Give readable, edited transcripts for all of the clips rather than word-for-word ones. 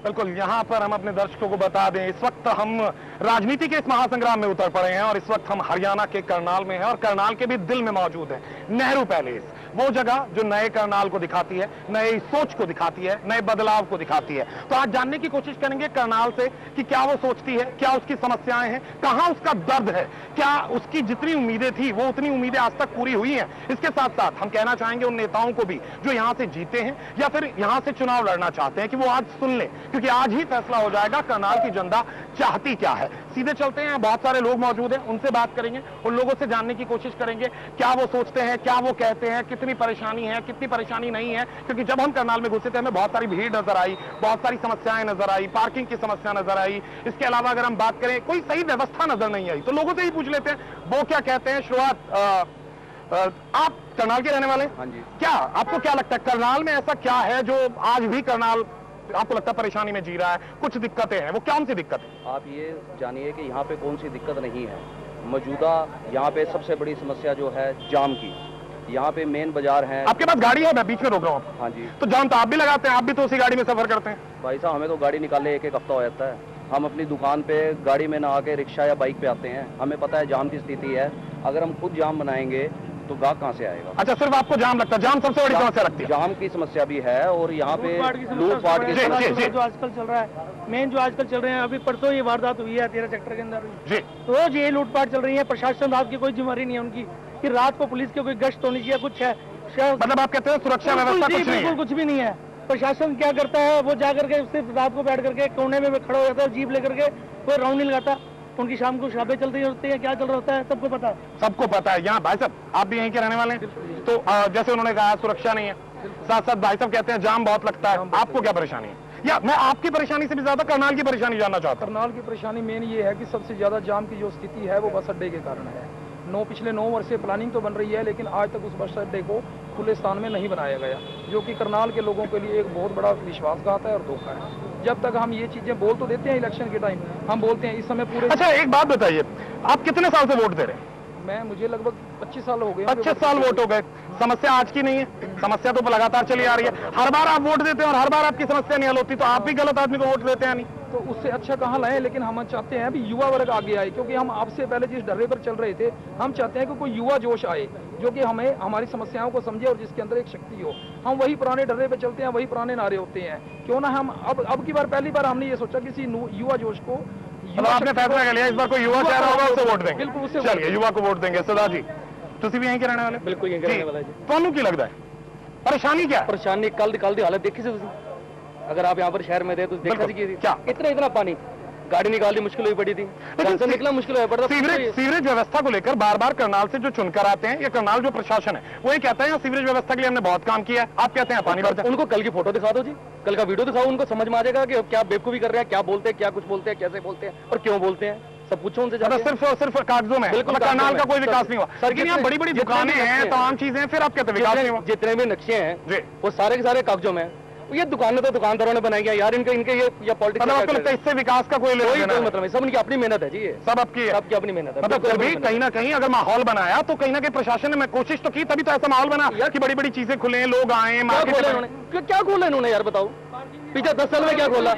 बिल्कुल, यहाँ पर हम अपने दर्शकों को बता दें, इस वक्त हम राजनीति के इस महासंग्राम में उतर पड़े हैं और इस वक्त हम हरियाणा के करनाल में हैं और करनाल के भी दिल में मौजूद है नेहरू पैलेस, वो जगह जो नए करनाल को दिखाती है, नई सोच को दिखाती है, नए बदलाव को दिखाती है। तो आज जानने की कोशिश करेंगे करनाल से कि क्या वो सोचती है, क्या उसकी समस्याएं हैं, कहां उसका दर्द है, क्या उसकी जितनी उम्मीदें थी वो उतनी उम्मीदें आज तक पूरी हुई हैं। इसके साथ साथ हम कहना चाहेंगे उन नेताओं को भी जो यहां से जीते हैं या फिर यहां से चुनाव लड़ना चाहते हैं कि वो आज सुन लें, क्योंकि आज ही फैसला हो जाएगा करनाल की जनता चाहती क्या है। सीधे चलते हैं, बहुत सारे लोग मौजूद हैं, उनसे बात करेंगे, उन लोगों से जानने की कोशिश करेंगे क्या वो सोचते हैं, क्या वो कहते हैं, कितनी परेशानी है, कितनी परेशानी नहीं है। क्योंकि जब हम करनाल में घुसे थे हमें बहुत सारी भीड़ नजर आई, बहुत सारी समस्याएं नजर आई, पार्किंग की समस्या नजर आई। इसके अलावा अगर हम बात करें कोई सही व्यवस्था नजर नहीं आई। तो लोगों से ही पूछ लेते हैं वो क्या कहते हैं। शुरुआत आप करनाल के रहने वाले? हाँ जी। क्या आपको क्या लगता है करनाल में ऐसा क्या है जो आज भी करनाल आपको लगता है परेशानी में जी रहा है? कुछ दिक्कतें हैं, वो कौन सी दिक्कत है? आप ये जानिए कि यहाँ पे कौन सी दिक्कत नहीं है। मौजूदा यहाँ पे सबसे बड़ी समस्या जो है जाम की। यहाँ पे मेन बाजार है। आपके पास गाड़ी है? मैं बीच में रोक रहा हूँ आपको। हाँ जी। तो जाम तो आप भी लगाते हैं, आप भी तो उसी गाड़ी में सफर करते हैं। भाई साहब हमें तो गाड़ी निकाले एक हफ्ता हो जाता है। हम अपनी दुकान पे गाड़ी में ना आके रिक्शा या बाइक पे आते हैं। हमें पता है जाम की स्थिति है। अगर हम खुद जाम बनाएंगे तो गाहक कहाँ से आएगा? अच्छा, सिर्फ आपको जाम लगता है? जाम सबसे बड़ी समस्या लगती है? जाम की समस्या भी है और यहाँ पे लूटपाट की समस्या जो आजकल चल रहा है, मेन जो आजकल चल रहे हैं, अभी परसों ये वारदात हुई है 13 सेक्टर के अंदर जी। रोज ये लूटपाट चल रही है। प्रशासन रात की कोई जिम्मेदारी नहीं है उनकी कि रात को पुलिस की कोई गश्त होनी चाहिए, कुछ है मतलब आप कहते हैं सुरक्षा व्यवस्था कुछ नहीं है? कुछ भी नहीं है। प्रशासन क्या करता है, वो जाकर के सिर्फ रात को बैठ करके कोने में खड़ा हो जाता है, जीप लेकर के कोई राउंड नहीं लगाता। उनकी शाम को शराबें चल रही होती है, क्या चल रहा होता है सबको पता है। सबको पता है। यहाँ भाई साहब आप भी यहीं के रहने वाले हैं, तो जैसे उन्होंने कहा सुरक्षा नहीं है, साथ साथ भाई साहब कहते हैं जाम बहुत लगता है। आपको क्या परेशानी है? या मैं आपकी परेशानी से भी ज्यादा करनाल की परेशानी जानना चाहता हूँ। करनाल की परेशानी मेन ये है कि सबसे ज्यादा जाम की जो स्थिति है वो बस अड्डे के कारण है। पिछले 9 वर्ष से प्लानिंग तो बन रही है लेकिन आज तक उस बस अड्डे को खुले स्थान में नहीं बनाया गया, जो कि करनाल के लोगों के लिए एक बहुत बड़ा विश्वासघात है और धोखा है। जब तक हम ये चीजें बोल तो देते हैं इलेक्शन के टाइम, हम बोलते हैं इस समय पूरे। अच्छा एक बात बताइए, आप कितने साल से वोट दे रहे हैं? मुझे लगभग 25 साल हो गए। 25 साल वोट हो गए। समस्या आज की नहीं है, समस्या तो लगातार चली आ रही है। हर बार आप वोट देते हैं और हर बार आपकी समस्या नहीं हल होती, तो आप भी गलत आदमी को वोट देते हैं। नहीं तो उससे अच्छा कहाँ लाएं, लेकिन हम चाहते हैं अभी युवा वर्ग आगे आए, क्योंकि हम आपसे पहले जिस डर्रे पर चल रहे थे, हम चाहते हैं कि कोई युवा जोश आए जो कि हमें हमारी समस्याओं को समझे और जिसके अंदर एक शक्ति हो। हम वही पुराने डर्रे पे चलते हैं, वही पुराने नारे होते हैं। क्यों ना हम अब की बार पहली बार हमने ये सोचा किसी युवा जोश को। आपने फैसला कर लिया इस बार कोई युवा चेहरा होगा उसे वोट देंगे? बिल्कुल उसे चलिए युवा को वोट देंगे। सदा जी तुसी भी यहीं के रहने वाले? बिल्कुल यहीं के रहने वाला है जी। ਤੁਹਾਨੂੰ ਕੀ लगता है परेशानी क्या है? परेशानी कल की हालत देखी से अगर आप यहाँ पर शहर में थे तो देखा सी क्या इतना पानी, गाड़ी निकालनी मुश्किल हुई पड़ी थी, घर से निकलना मुश्किल हुआ पड़ा। सीवरेज व्यवस्था को लेकर बार बार करनाल से जो चुनकर आते हैं, ये करनाल जो प्रशासन है वो ये कहता है सीवरेज व्यवस्था के लिए हमने बहुत काम किया है। आप कहते हैं पानी भरता है। उनको कल की फोटो दिखा दो जी, कल का वीडियो दिखाओ, उनको समझ में आ जाएगा कि क्या बेवकूफी कर रहे हैं, क्या बोलते हैं, क्या कुछ बोलते हैं, कैसे बोलते हैं और क्यों बोलते हैं। सब पूछो उनसे। सिर्फ कागजों में बिल्कुल करनाल का कोई विकास नहीं हुआ। लेकिन यहाँ बड़ी बड़ी दुकानें हैं, तमाम चीजें हैं, फिर आप कहते हैं विकास नहीं हुआ। जितने भी नक्शे हैं वो सारे के सारे कागजों में। ये दुकानें तो दुकानदारों ने बनाई है यार, इनके ये पॉलिटिक्स। आपको लगता है इससे विकास का कोई मतलब नहीं? सब इनकी अपनी मेहनत है जी, ये सब आपकी सबकी अपनी मेहनत है। मतलब फिर भी कहीं ना कहीं अगर माहौल बनाया तो कहीं ना कहीं प्रशासन ने कोशिश तो की, तभी तो ऐसा माहौल बना कि बड़ी बड़ी चीजें खुले, लोग आए। क्या खोला इन्होंने यार बताओ? पिछले 10 साल में क्या खोला?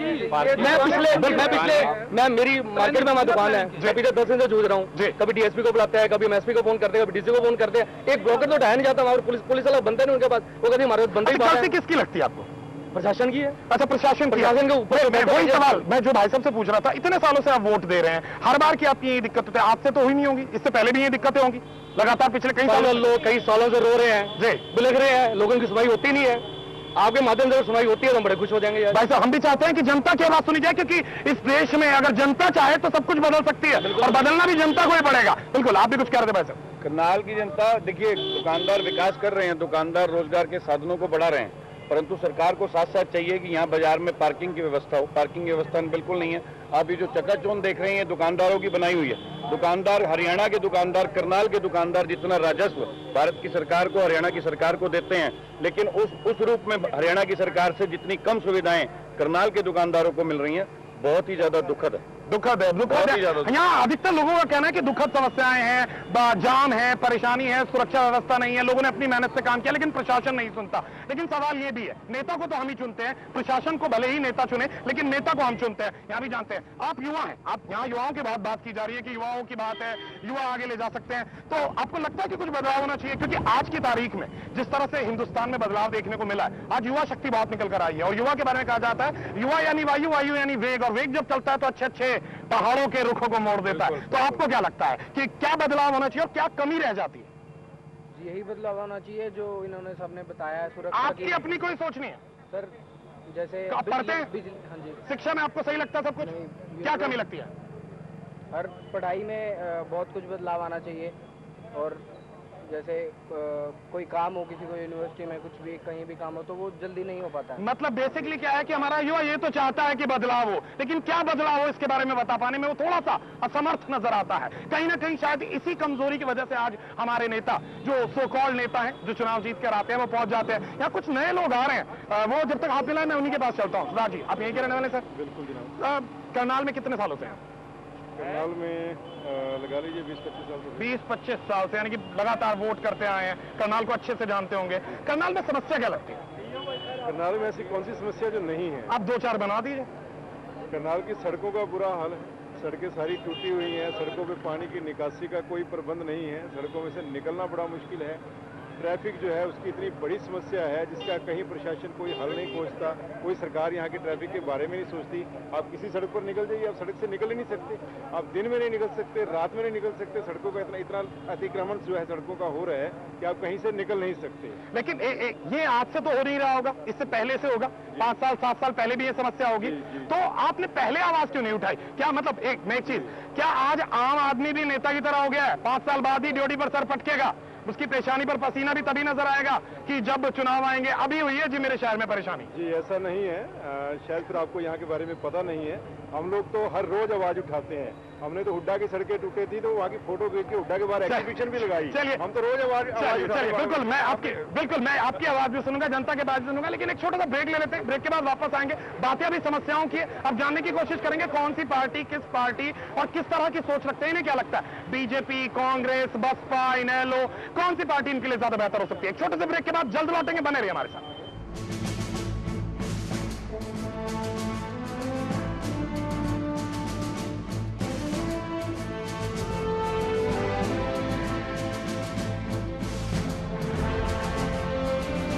मैं मेरी मार्केट में हमारी दुकान है, पिछले 10 दिन से जूझ रहा हूँ। कभी डीएसपी को बुलाते हैं, कभी एमएसपी को फोन करते हैं, कभी डीसी को फोन करते हैं। एक ब्रोकर तो उठाया नहीं जाता वहाँ, पुलिस वाला बनते नहीं उनके पास। वो कहते हमारे बंदे किसकी लगती है आपको? प्रशासन की है। अच्छा प्रशासन के ऊपर वही सवाल मैं जो भाई साहब से पूछ रहा था। इतने सालों से आप वोट दे रहे हैं, हर बार की आपकी यही दिक्कत है, आपसे तो हुई नहीं होगी, इससे पहले भी ये दिक्कतें होंगी लगातार पिछले कई सालों से रो रहे हैं जी, बिलख रहे हैं, लोगों की सुनवाई होती नहीं है। आपके माध्यम से सुनवाई होती है तो हम बड़े खुश हो जाएंगे यार। भाई साहब हम भी चाहते हैं कि जनता की आवाज सुनी जाए, क्योंकि इस देश में अगर जनता चाहे तो सब कुछ बदल सकती है और बदलना भी जनता को ही पड़ेगा। बिल्कुल आप भी कुछ कह रहे थे भाई साहब। करनाल की जनता देखिए, दुकानदार विकास कर रहे हैं, दुकानदार रोजगार के साधनों को बढ़ा रहे हैं, परंतु सरकार को साथ साथ चाहिए कि यहाँ बाजार में पार्किंग की व्यवस्था हो। पार्किंग की व्यवस्था बिल्कुल नहीं है। आप ये जो चकाचौंध देख रहे हैं दुकानदारों की बनाई हुई है। दुकानदार, हरियाणा के दुकानदार, करनाल के दुकानदार जितना राजस्व भारत की सरकार को, हरियाणा की सरकार को देते हैं, लेकिन उस रूप में हरियाणा की सरकार से जितनी कम सुविधाएं करनाल के दुकानदारों को मिल रही हैं, बहुत ही ज्यादा दुखद है। दुखद है, दुखद बहुत है। ही ज्यादा यहाँ अधिकतर लोगों का कहना है कि दुखद समस्याएं हैं, जाम है, परेशानी है, सुरक्षा व्यवस्था नहीं है, लोगों ने अपनी मेहनत से काम किया लेकिन प्रशासन नहीं सुनता। लेकिन सवाल ये भी है, नेता को तो हम ही चुनते हैं, प्रशासन को भले ही नेता चुने लेकिन नेता को हम चुनते हैं। यहाँ भी जानते हैं, आप युवा हैं, आप यहाँ युवाओं की बहुत बात की जा रही है कि युवाओं की बात है, युवा आगे ले जा सकते हैं, तो आपको लगता है कि कुछ बदलाव होना चाहिए? क्योंकि आज की तारीख में जिस तरह से हिंदुस्तान में बदलाव देखने को मिला है, आज युवा शक्ति बहुत निकल कर आई है। और युवा के बारे में कहा जाता है युवा यानी वायु, वायु यानी वेग, और वेग जब चलता है तो अच्छे अच्छे पहाड़ों के रुखों को मोड़ देता है। तो आपको क्या लगता है कि क्या बदलाव होना चाहिए और क्या कमी रह जाती है? यही बदलाव होना चाहिए जो इन्होंने सबने बताया है। सुरक्षा आपकी अपनी कोई सोच नहीं है सर, जैसे आप पढ़ते हैं? हाँ जी। शिक्षा में आपको सही लगता है सब कुछ? नहीं, क्या कमी लगती है? हर पढ़ाई में बहुत कुछ बदलाव आना चाहिए। और जैसे कोई काम हो, किसी को यूनिवर्सिटी में कुछ भी कहीं भी काम हो तो वो जल्दी नहीं हो पाता है। मतलब बेसिकली क्या है कि हमारा युवा ये तो चाहता है कि बदलाव हो, लेकिन क्या बदलाव हो इसके बारे में बता पाने में वो थोड़ा सा असमर्थ नजर आता है। कहीं ना कहीं शायद इसी कमजोरी की वजह से आज हमारे नेता, जो सो कॉल्ड नेता हैं, जो चुनाव जीत कर आते हैं, वो पहुंच जाते हैं। यहाँ कुछ नए लोग आ रहे हैं, वो जब तक हाथ मिलाए मैं उन्हीं के पास चलता हूँ। राजी, आप यहीं के रहने वाले सर? बिल्कुल जनाब। करनाल में कितने सालों से हैं? करनाल में लगा लीजिए 20-25 साल से। 20-25 साल से, यानी कि लगातार वोट करते आए हैं, करनाल को अच्छे से जानते होंगे। करनाल में समस्या क्या लगती है? करनाल में ऐसी कौन सी समस्या जो नहीं है? आप 2-4 बना दीजिए। करनाल की सड़कों का बुरा हाल है, सड़कें सारी टूटी हुई हैं, सड़कों पे पानी की निकासी का कोई प्रबंध नहीं है, सड़कों में से निकलना बड़ा मुश्किल है। ट्रैफिक जो है उसकी इतनी बड़ी समस्या है जिसका कहीं प्रशासन कोई हल नहीं खोजता, कोई सरकार यहाँ के ट्रैफिक के बारे में नहीं सोचती। आप किसी सड़क पर निकल जाइए, आप सड़क से निकल ही नहीं सकते, आप दिन में नहीं निकल सकते, रात में नहीं निकल सकते। सड़कों का इतना अतिक्रमण जो है सड़कों का हो रहा है कि आप कहीं से निकल नहीं सकते। लेकिन ये आज से तो हो नहीं रहा होगा, इससे पहले से होगा, 5 साल 7 साल पहले भी ये समस्या होगी। तो आपने पहले आवाज क्यों नहीं उठाई? क्या मतलब मैं एक चीज, क्या आज आम आदमी भी नेता की तरह हो गया है? 5 साल बाद ही ड्यूटी पर सर पटकेगा, उसकी पेशानी पर पसीना भी तभी नजर आएगा कि जब चुनाव आएंगे। अभी हुई है जी मेरे शहर में परेशानी। जी ऐसा नहीं है, शायद फिर आपको यहाँ के बारे में पता नहीं है। हम लोग तो हर रोज आवाज उठाते हैं। हमने तो हुड्डा की सड़कें टूटे थी तो वहाँ की फोटो भेज के हुड्डा के बाहर एग्जीबिशन भी लगाई। चलिए, हम तो रोज आवाज बिल्कुल मैं आपकी आवाज भी सुनूंगा, जनता की बात भी सुनूंगा, लेकिन एक छोटा सा ब्रेक ले लेते हैं। ब्रेक के बाद वापस आएंगे, बातें अभी समस्याओं की है, अब जानने की कोशिश करेंगे कौन सी पार्टी, किस पार्टी और किस तरह की सोच रखते हैं। इन्हें क्या लगता है, बीजेपी, कांग्रेस, बसपा, इनेलो, कौन सी पार्टी इनके लिए ज्यादा बेहतर हो सकती है? एक छोटे से ब्रेक के बाद जल्द लौटेंगे, बने रहिए हमारे साथ।